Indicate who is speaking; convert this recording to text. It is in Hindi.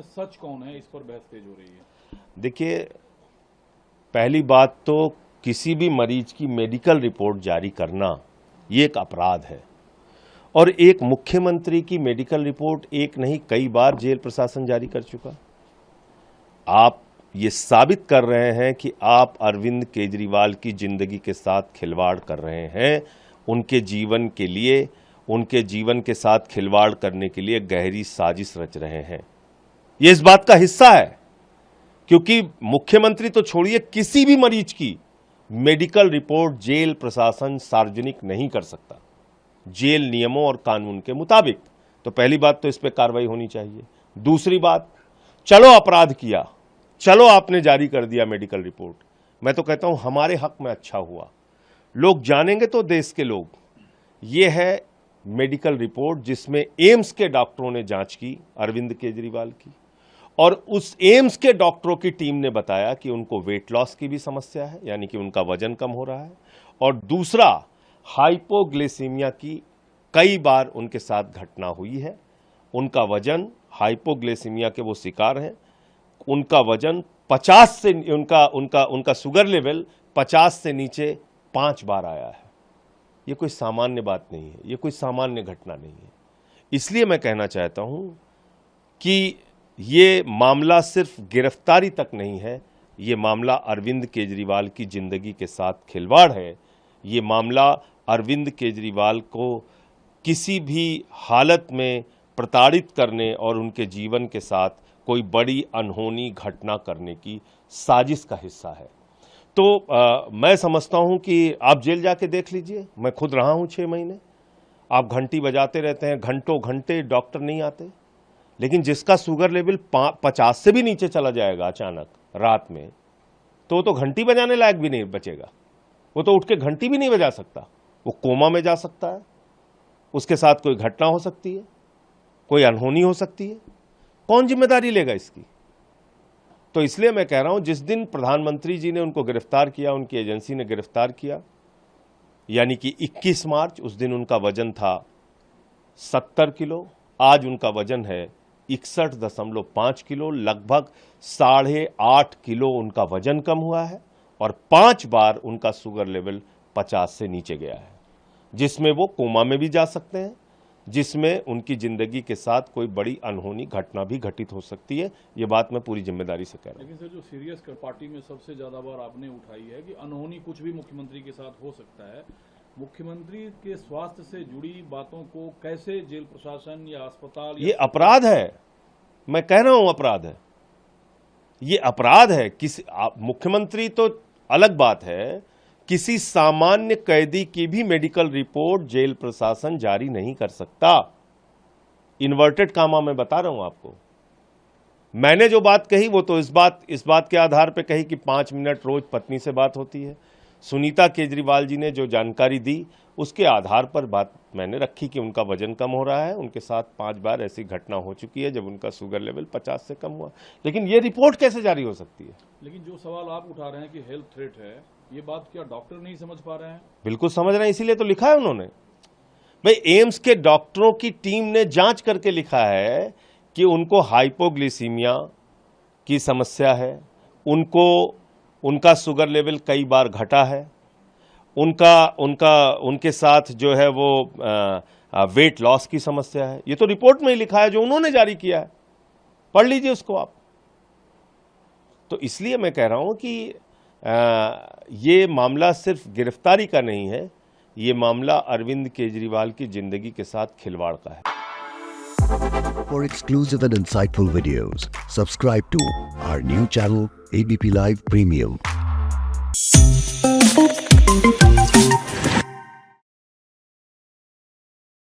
Speaker 1: सच कौन है, इस पर बहस तेज हो रही है।
Speaker 2: देखिए, पहली बात तो किसी भी मरीज की मेडिकल रिपोर्ट जारी करना ये एक अपराध है, और एक मुख्यमंत्री की मेडिकल रिपोर्ट एक नहीं कई बार जेल प्रशासन जारी कर चुका। आप ये साबित कर रहे हैं कि आप अरविंद केजरीवाल की जिंदगी के साथ खिलवाड़ कर रहे हैं, उनके जीवन के लिए, उनके जीवन के साथ खिलवाड़ करने के लिए गहरी साजिश रच रहे हैं। ये इस बात का हिस्सा है, क्योंकि मुख्यमंत्री तो छोड़िए, किसी भी मरीज की मेडिकल रिपोर्ट जेल प्रशासन सार्वजनिक नहीं कर सकता जेल नियमों और कानून के मुताबिक। तो पहली बात तो इस पे कार्रवाई होनी चाहिए। दूसरी बात, चलो अपराध किया, चलो आपने जारी कर दिया मेडिकल रिपोर्ट, मैं तो कहता हूं हमारे हक में अच्छा हुआ। लोग जानेंगे तो देश के लोग, ये है मेडिकल रिपोर्ट जिसमें एम्स के डॉक्टरों ने जांच की अरविंद केजरीवाल की, और उस एम्स के डॉक्टरों की टीम ने बताया कि उनको वेट लॉस की भी समस्या है, यानी कि उनका वजन कम हो रहा है, और दूसरा हाइपोग्लिसीमिया की कई बार उनके साथ घटना हुई है। उनका वजन, हाइपोग्लिसीमिया के वो शिकार हैं, उनका वजन 50 से उनका शुगर लेवल 50 से नीचे 5 बार आया है। ये कोई सामान्य बात नहीं है, ये कोई सामान्य घटना नहीं है। इसलिए मैं कहना चाहता हूं कि ये मामला सिर्फ गिरफ्तारी तक नहीं है, ये मामला अरविंद केजरीवाल की जिंदगी के साथ खिलवाड़ है। ये मामला अरविंद केजरीवाल को किसी भी हालत में प्रताड़ित करने और उनके जीवन के साथ कोई बड़ी अनहोनी घटना करने की साजिश का हिस्सा है। तो मैं समझता हूं कि आप जेल जाके देख लीजिए, मैं खुद रहा हूं 6 महीने। आप घंटी बजाते रहते हैं, घंटों घंटे डॉक्टर नहीं आते, लेकिन जिसका शुगर लेवल 50 से भी नीचे चला जाएगा अचानक रात में, तो घंटी बजाने लायक भी नहीं बचेगा। वो तो उठ के घंटी भी नहीं बजा सकता, वो कोमा में जा सकता है, उसके साथ कोई घटना हो सकती है, कोई अनहोनी हो सकती है। कौन जिम्मेदारी लेगा इसकी? तो इसलिए मैं कह रहा हूं, जिस दिन प्रधानमंत्री जी ने उनको गिरफ्तार किया, उनकी एजेंसी ने गिरफ्तार किया, यानी कि 21 मार्च, उस दिन उनका वजन था 70 किलो, आज उनका वजन है 61.5 किलो, लगभग 8.5 किलो उनका वजन कम हुआ है, और 5 बार उनका शुगर लेवल 50 से नीचे गया है, जिसमें वो कोमा में भी जा सकते हैं, जिसमें उनकी जिंदगी के साथ कोई बड़ी अनहोनी घटना भी घटित हो सकती है। ये बात मैं पूरी जिम्मेदारी से कह रहा हूं।
Speaker 1: लेकिन सर, जो सीरियस पार्टी में सबसे ज्यादा बार आपने उठाई है कि अनहोनी कुछ भी मुख्यमंत्री के साथ हो सकता है, मुख्यमंत्री के स्वास्थ्य से जुड़ी बातों को कैसे जेल प्रशासन या अस्पताल,
Speaker 2: ये अपराध है, मैं कह रहा हूं अपराध है, ये अपराध है। मुख्यमंत्री तो अलग बात है, किसी सामान्य कैदी की भी मेडिकल रिपोर्ट जेल प्रशासन जारी नहीं कर सकता। इन्वर्टेड कामा मैं बता रहा हूं आपको। मैंने जो बात कही वो तो इस बात के आधार पे कही कि 5 मिनट रोज पत्नी से बात होती है। सुनीता केजरीवाल जी ने जो जानकारी दी उसके आधार पर बात मैंने रखी कि उनका वजन कम हो रहा है, उनके साथ 5 बार ऐसी घटना हो चुकी है जब उनका शुगर लेवल 50 से कम हुआ। लेकिन ये रिपोर्ट कैसे जारी हो सकती है?
Speaker 1: लेकिन जो सवाल आप उठा रहे हैं कि हेल्थ थ्रेट है, ये बात क्या डॉक्टर नहीं समझ पा रहे हैं?
Speaker 2: बिल्कुल समझ रहे हैं, इसीलिए तो लिखा है उन्होंने। भाई, एम्स के डॉक्टरों की टीम ने जांच करके लिखा है कि उनको हाइपोग्लिसीमिया की समस्या है, उनका शुगर लेवल कई बार घटा है, उनके साथ जो है वो वेट लॉस की समस्या है। ये तो रिपोर्ट में ही लिखा है जो उन्होंने जारी किया है, पढ़ लीजिए उसको आप। तो इसलिए मैं कह रहा हूं कि ये मामला सिर्फ गिरफ्तारी का नहीं है, ये मामला अरविंद केजरीवाल की जिंदगी के साथ खिलवाड़ का है।
Speaker 3: For exclusive and insightful videos, subscribe to our new channel ABP Live Premium.